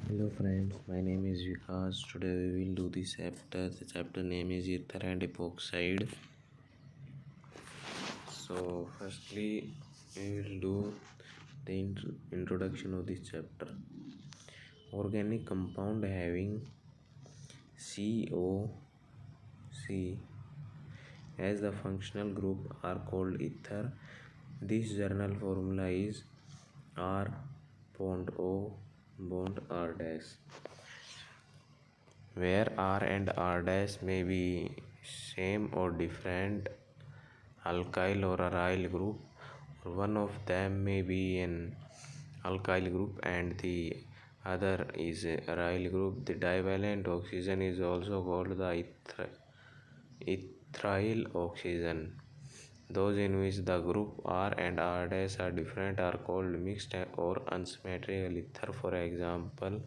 Hello friends, my name is Vikas. Today we will do this chapter. The chapter name is ether and epoxide. So firstly we will do the introduction of this chapter. Organic compound having COC as the functional group are called ether. This journal formula is R bond O bond R dash, where R and R dash may be same or different alkyl or aryl group, or one of them may be an alkyl group and the other is a aryl group. The divalent oxygen is also called the ethyl oxygen. Those in which the group R and R dash are different are called mixed or unsymmetrical ether. For example,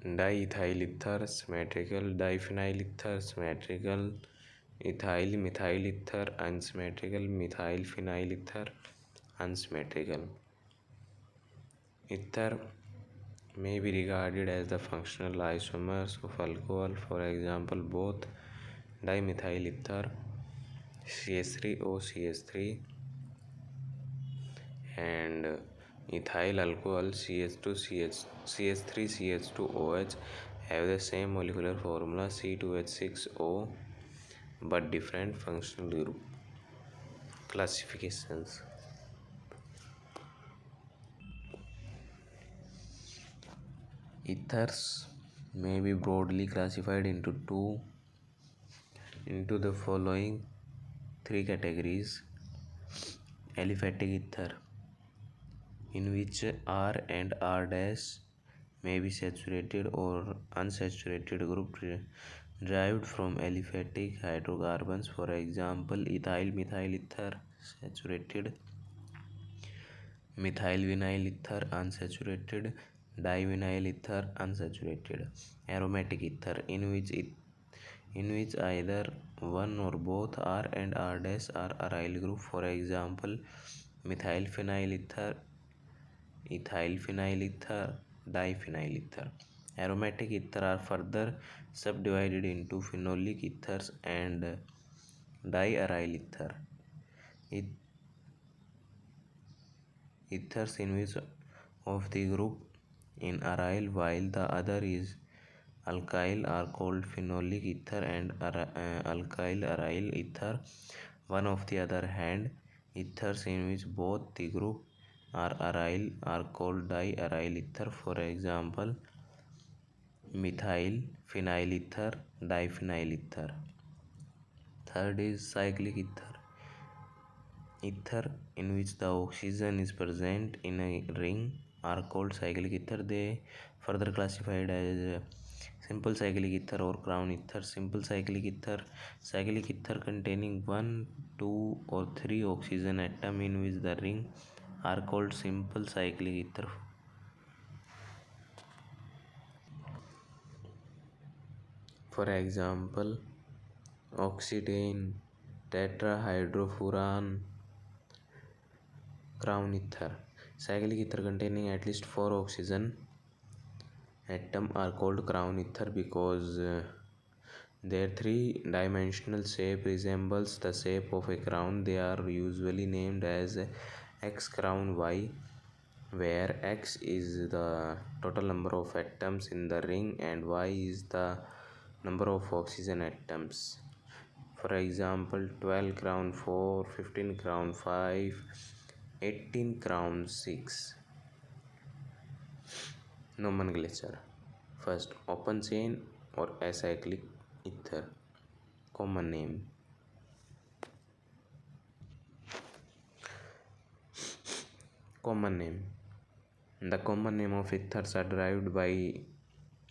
diethyl ether symmetrical, diphenyl ether symmetrical, ethyl methyl ether unsymmetrical, methyl phenyl ether unsymmetrical. Ether may be regarded as the functional isomers of alcohol. For example, both dimethyl ether CH3OCH3 and ethyl alcohol CH3CH2OH have the same molecular formula C2H6O but different functional group. Classifications. Ethers may be broadly classified into the following three categories. Aliphatic ether, in which R and R dash may be saturated or unsaturated group derived from aliphatic hydrocarbons. For example, ethyl methyl ether saturated, methyl vinyl ether unsaturated, divinyl ether unsaturated. Aromatic ether, in which either one or both R and R dash are aryl group. For example, methyl phenyl ether, ethyl phenyl ether, diphenyl ether. Aromatic ether are further subdivided into phenolic ethers and diaryl ether. Ethers in which of the group in aryl while the other is alkyl are called phenolic ether and alkyl aryl ether. One of the other hand, ethers in which both the group are aryl are called diaryl ether. For example, methyl phenyl ether, diphenyl ether. Third is cyclic ether. Ether in which the oxygen is present in a ring are called cyclic ether. They further classified as simple cyclic ether or crown ether. Simple cyclic ether containing 1, 2 or 3 oxygen atom in which the ring are called simple cyclic ether. For example, oxidane, tetrahydrofuran, crown ether. Cyclic ether containing at least 4 oxygen atom are called crown ether because their three-dimensional shape resembles the shape of a crown. They are usually named as X crown Y, where X is the total number of atoms in the ring and Y is the number of oxygen atoms. For example, 12 crown 4, 15 crown 5, 18 crown 6. Nomenclature. First, open chain or acyclic ether. Common name. Common name. The common name of ethers are derived by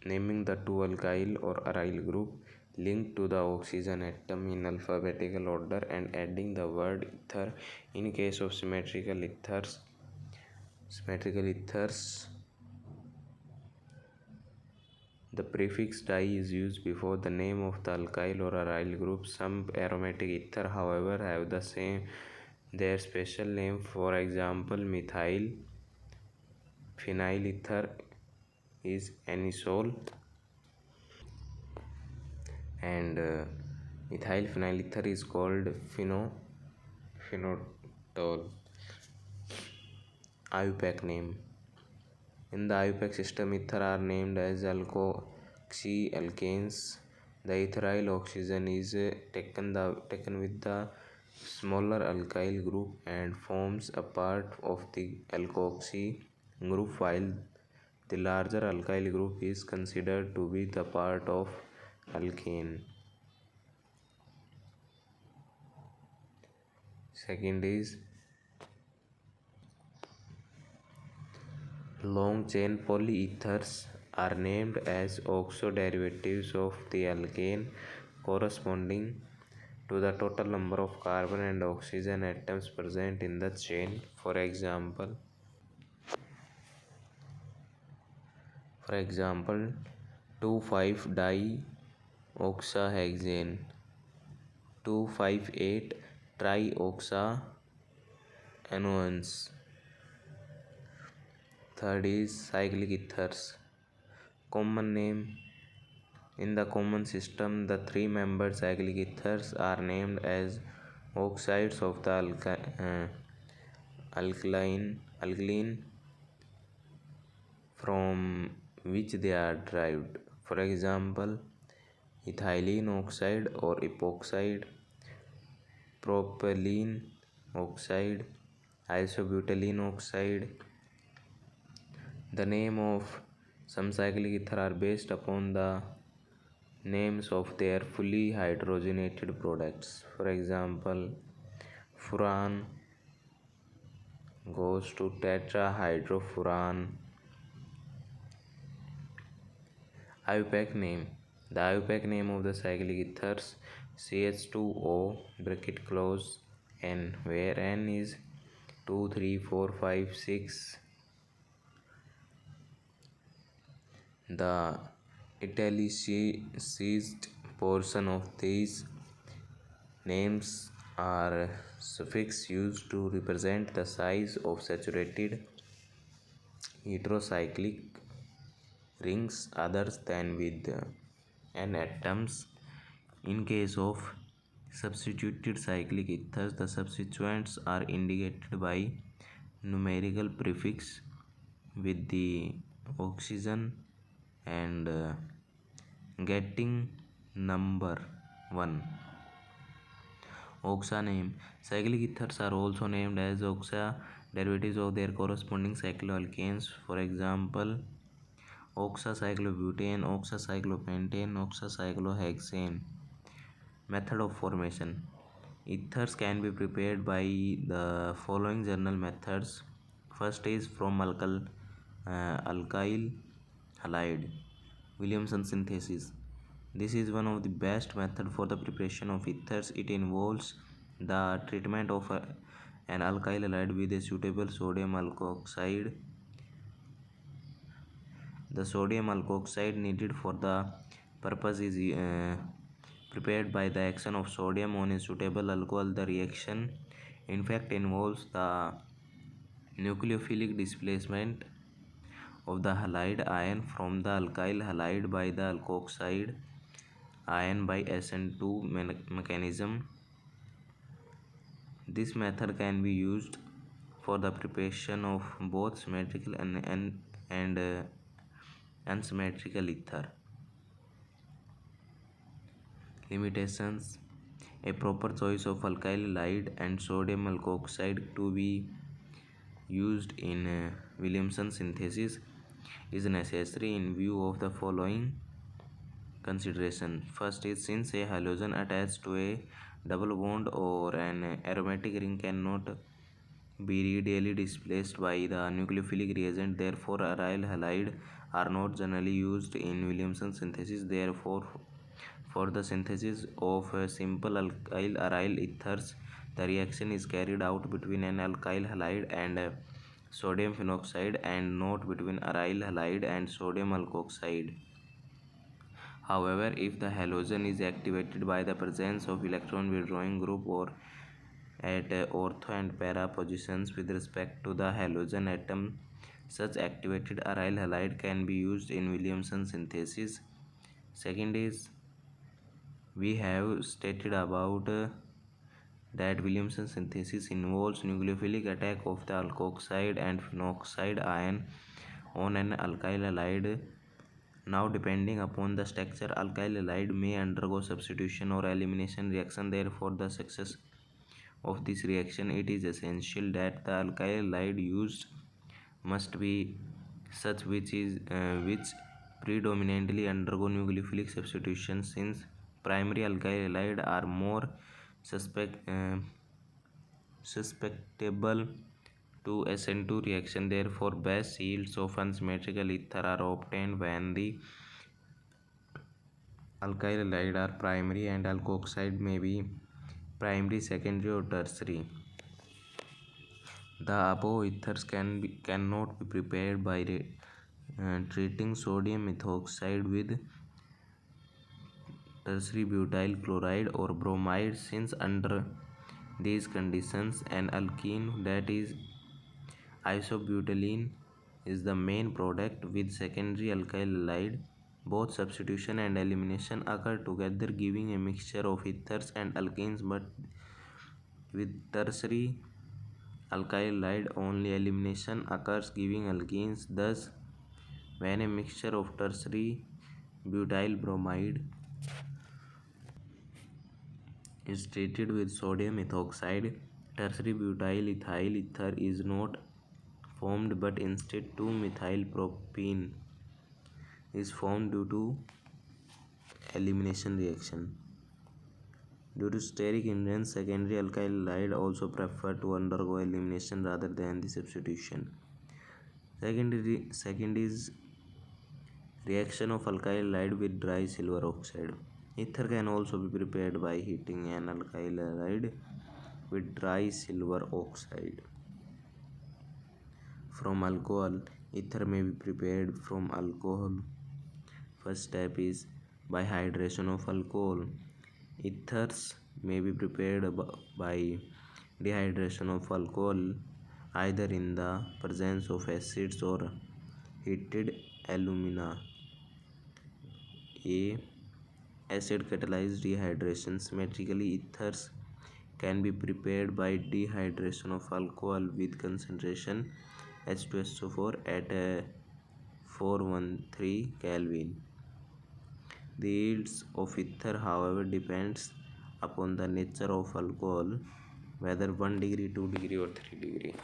naming the two alkyl or aryl group linked to the oxygen atom in alphabetical order and adding the word ether. In case of symmetrical ethers, the prefix di is used before the name of the alkyl or aryl group. Some aromatic ether, however, have their special name. For example, methyl phenyl ether is anisole, and ethyl phenyl ether is called phenol. IUPAC name. In the IUPAC system, ether are named as alkoxyalkanes. The ethyl oxygen is taken with the smaller alkyl group and forms a part of the alkoxy group, while the larger alkyl group is considered to be the part of alkane. Second is long chain polyethers are named as oxo-derivatives of the alkane corresponding to the total number of carbon and oxygen atoms present in the chain. For example, 2,5-dioxahexane, 2,5,8-trioxanones. Third is cyclic ethers. Common name. In the common system, the three-membered cyclic ethers are named as oxides of the alkaline from which they are derived. For example, ethylene oxide or epoxide, propylene oxide, isobutylene oxide. The name of some cyclic ether are based upon the names of their fully hydrogenated products. For example, furan goes to tetrahydrofuran. IUPAC name. The IUPAC name of the cyclic ethers CH2O bracket close N, where N is 2, 3, 4, 5, 6. The italicized portion of these names are suffix used to represent the size of saturated heterocyclic rings other than with n atoms. In case of substituted cyclic ethers, the substituents are indicated by numerical prefix with the oxygen and getting number 1. Oxa name. Cyclic ethers are also named as oxa derivatives of their corresponding cycloalkanes. For example, oxacyclobutane, oxacyclopentane, oxacyclohexane. Method of formation. Ethers can be prepared by the following general methods. First is from alkyl halide, Williamson synthesis. This is one of the best method for the preparation of ethers. It involves the treatment of an alkyl halide with a suitable sodium alkoxide. The sodium alkoxide needed for the purpose is prepared by the action of sodium on a suitable alcohol. The reaction in fact involves the nucleophilic displacement of the halide ion from the alkyl halide by the alkoxide ion by SN2 mechanism. This method can be used for the preparation of both symmetrical and unsymmetrical ether. Limitations. A proper choice of alkyl halide and sodium alkoxide to be used in Williamson synthesis is necessary in view of the following consideration. First is, since a halogen attached to a double bond or an aromatic ring cannot be radially displaced by the nucleophilic reagent, therefore aryl halide are not generally used in Williamson synthesis. Therefore, for the synthesis of simple alkyl aryl ethers, the reaction is carried out between an alkyl halide and sodium phenoxide and not between aryl halide and sodium alkoxide. However, if the halogen is activated by the presence of electron withdrawing group or at ortho and para positions with respect to the halogen atom, Such activated aryl halide can be used in Williamson synthesis. Second is, we have stated about that Williamson synthesis involves nucleophilic attack of the alkoxide and phenoxide ion on an alkyl halide. Now, depending upon the structure, alkyl halide may undergo substitution or elimination reaction. Therefore, the success of this reaction, it is essential that the alkyl halide used must be such which predominantly undergo nucleophilic substitution, since primary alkyl halide are more susceptible to SN2 reaction. Therefore, best yields of unsymmetrical ether are obtained when the alkyl halide are primary and alkoxide may be primary, secondary or tertiary. The above ethers cannot be prepared by treating sodium methoxide with tertiary butyl chloride or bromide, since under these conditions an alkene, that is isobutylene, is the main product with secondary alkyl halide. Both substitution and elimination occur together, giving a mixture of ethers and alkenes, but with tertiary alkyl halide only elimination occurs, giving alkenes. Thus, when a mixture of tertiary butyl bromide is treated with sodium methoxide, tertiary butyl ethyl ether is not formed, but instead 2-methylpropene is formed due to elimination reaction. Due to steric hindrance, secondary alkyl halide also prefer to undergo elimination rather than the substitution. Second is reaction of alkyl halide with dry silver oxide. Ether can also be prepared by heating an alkyl halide with dry silver oxide. From alcohol, ether may be prepared from alcohol. First step is by hydration of alcohol. Ethers may be prepared by dehydration of alcohol, either in the presence of acids or heated alumina. A. Acid catalyzed dehydration. Symmetrically, ethers can be prepared by dehydration of alcohol with concentration H2SO4 at 413 Kelvin. The yields of ether, however, depends upon the nature of alcohol, whether 1 degree, 2 degree or 3 degree.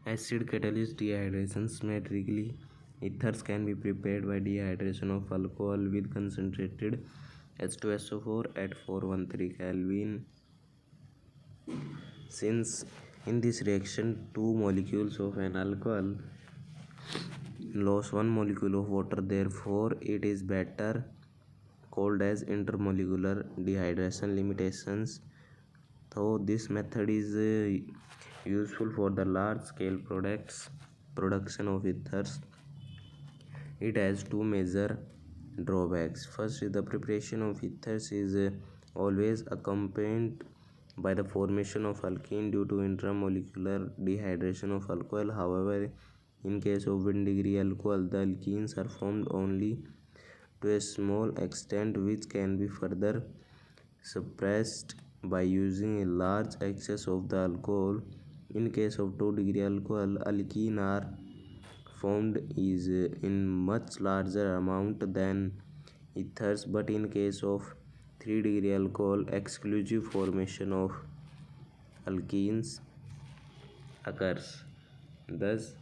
Acid catalyst dehydration. Symmetrically, ethers can be prepared by dehydration of alcohol with concentrated H2SO4 at 413 Kelvin. Since in this reaction 2 molecules of an alcohol lose 1 molecule of water, therefore it is better called as intermolecular dehydration limitations. Though this method is useful for the large scale production of ethers, it has two major drawbacks. First is the preparation of ethers is always accompanied by the formation of alkene due to intramolecular dehydration of alcohol. However, in case of 1 degree alcohol, the alkenes are formed only to a small extent, which can be further suppressed by using a large excess of the alcohol. In case of 2 degree alcohol, alkene are formed is in much larger amount than ethers, but in case of 3 degree alcohol, exclusive formation of alkenes occurs. Thus,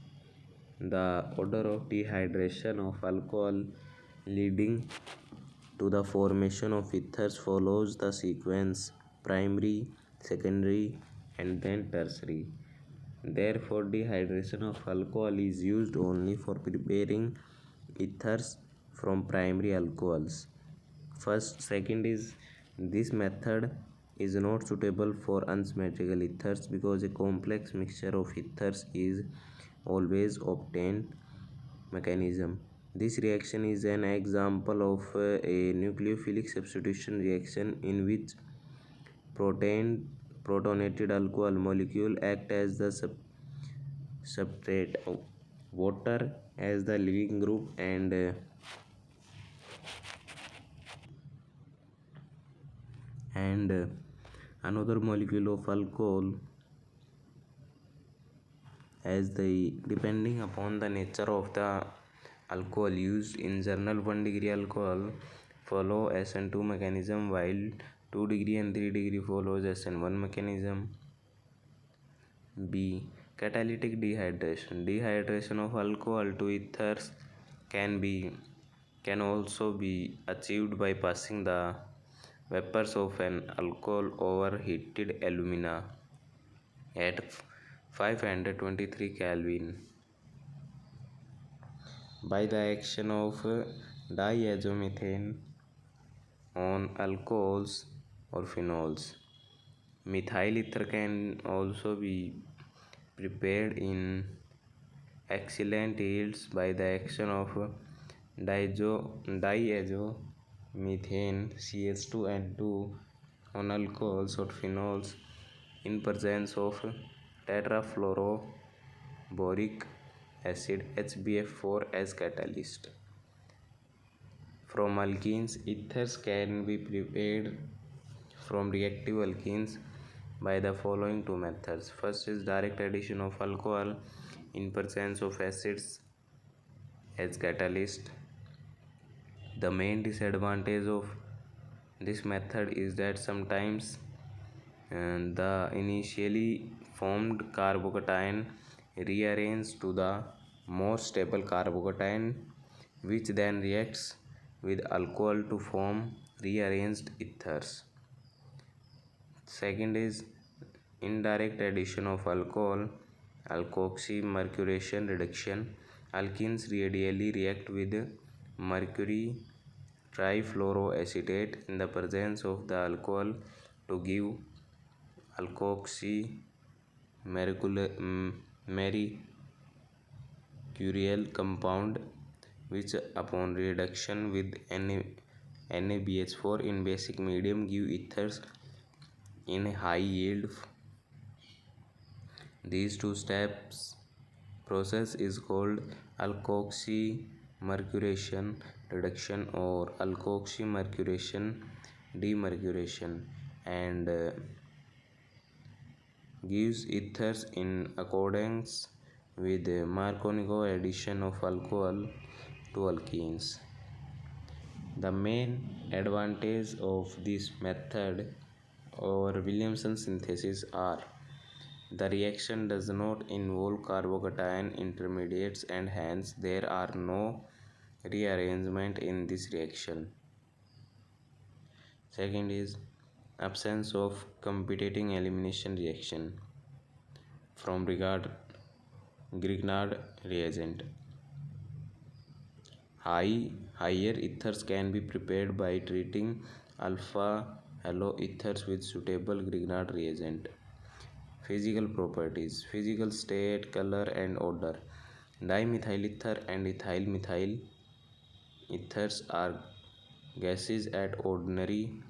the order of dehydration of alcohol leading to the formation of ethers follows the sequence primary, secondary and then tertiary. Therefore, dehydration of alcohol is used only for preparing ethers from primary alcohols. Second is, this method is not suitable for unsymmetrical ethers because a complex mixture of ethers is always obtained mechanism. This reaction is an example of a nucleophilic substitution reaction in which protonated alcohol molecule act as the substrate, water as the living group, and another molecule of alcohol as the depending upon the nature of the alcohol used. In general, 1 degree alcohol follow SN2 mechanism, while 2 degree and 3 degree follows SN1 mechanism. B. Catalytic dehydration. Dehydration of alcohol to ethers can also be achieved by passing the vapors of an alcohol over heated alumina at 523 Kelvin by the action of diazomethane on alcohols or phenols. Methyl ether can also be prepared in excellent yields by the action of diazomethane CH2N2 on alcohols or phenols in presence of tetrafluoroboric acid HBF4 as catalyst. From alkenes, ethers can be prepared from reactive alkenes by the following two methods. First is direct addition of alcohol in presence of acids as catalyst. The main disadvantage of this method is that sometimes the initially formed carbocation rearranges to the more stable carbocation, which then reacts with alcohol to form rearranged ethers. Second is indirect addition of alcohol, alkoxymercuration reduction. Alkenes radially react with mercury trifluoroacetate in the presence of the alcohol to give alkoxymercurial compound, which upon reduction with NaBH4 in basic medium give ethers in high yield. These two steps process is called alkoxymercuration reduction or alkoxymercuration demercuration, and gives ethers in accordance with Markovnikov addition of alcohol to alkenes. The main advantage of this method over Williamson synthesis are: the reaction does not involve carbocation intermediates and hence there are no rearrangement in this reaction. Second is absence of competing elimination reaction from Grignard reagent. Higher ethers can be prepared by treating alpha halo ethers with suitable Grignard reagent. Physical properties: physical state, color and odor. Dimethyl ether and ethyl methyl ethers are gases at ordinary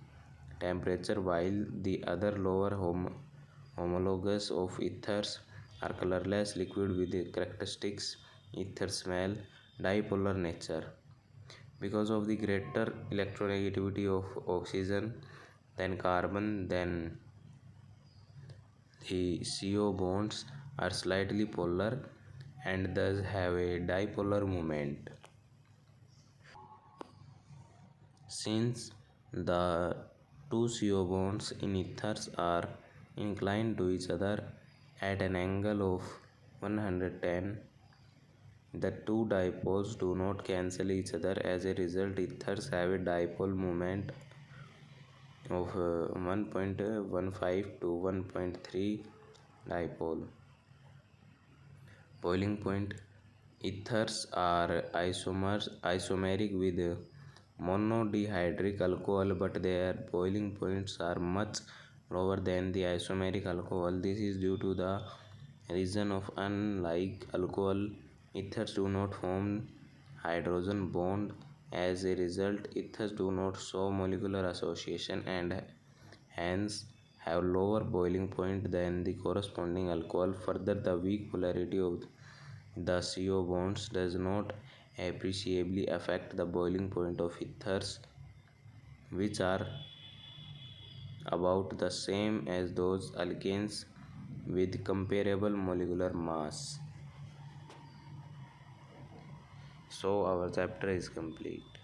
temperature, while the other lower homologs of ethers are colorless liquid with characteristics ether smell, dipolar nature. Because of the greater electronegativity of oxygen than carbon, then the CO bonds are slightly polar and thus have a dipolar moment. Since the two CO bonds in ethers are inclined to each other at an angle of 110, the two dipoles do not cancel each other. As a result, ethers have a dipole moment of 1.15 to 1.3 dipole. Boiling point: ethers are isomeric with monodihydric alcohol, but their boiling points are much lower than the isomeric alcohol. This is due to the reason of, unlike alcohol, ethers do not form hydrogen bond. As a result, ethers do not show molecular association and hence have lower boiling point than the corresponding alcohol. Further, the weak polarity of the CO bonds does not appreciably affect the boiling point of ethers, which are about the same as those alkanes with comparable molecular mass. So our chapter is complete.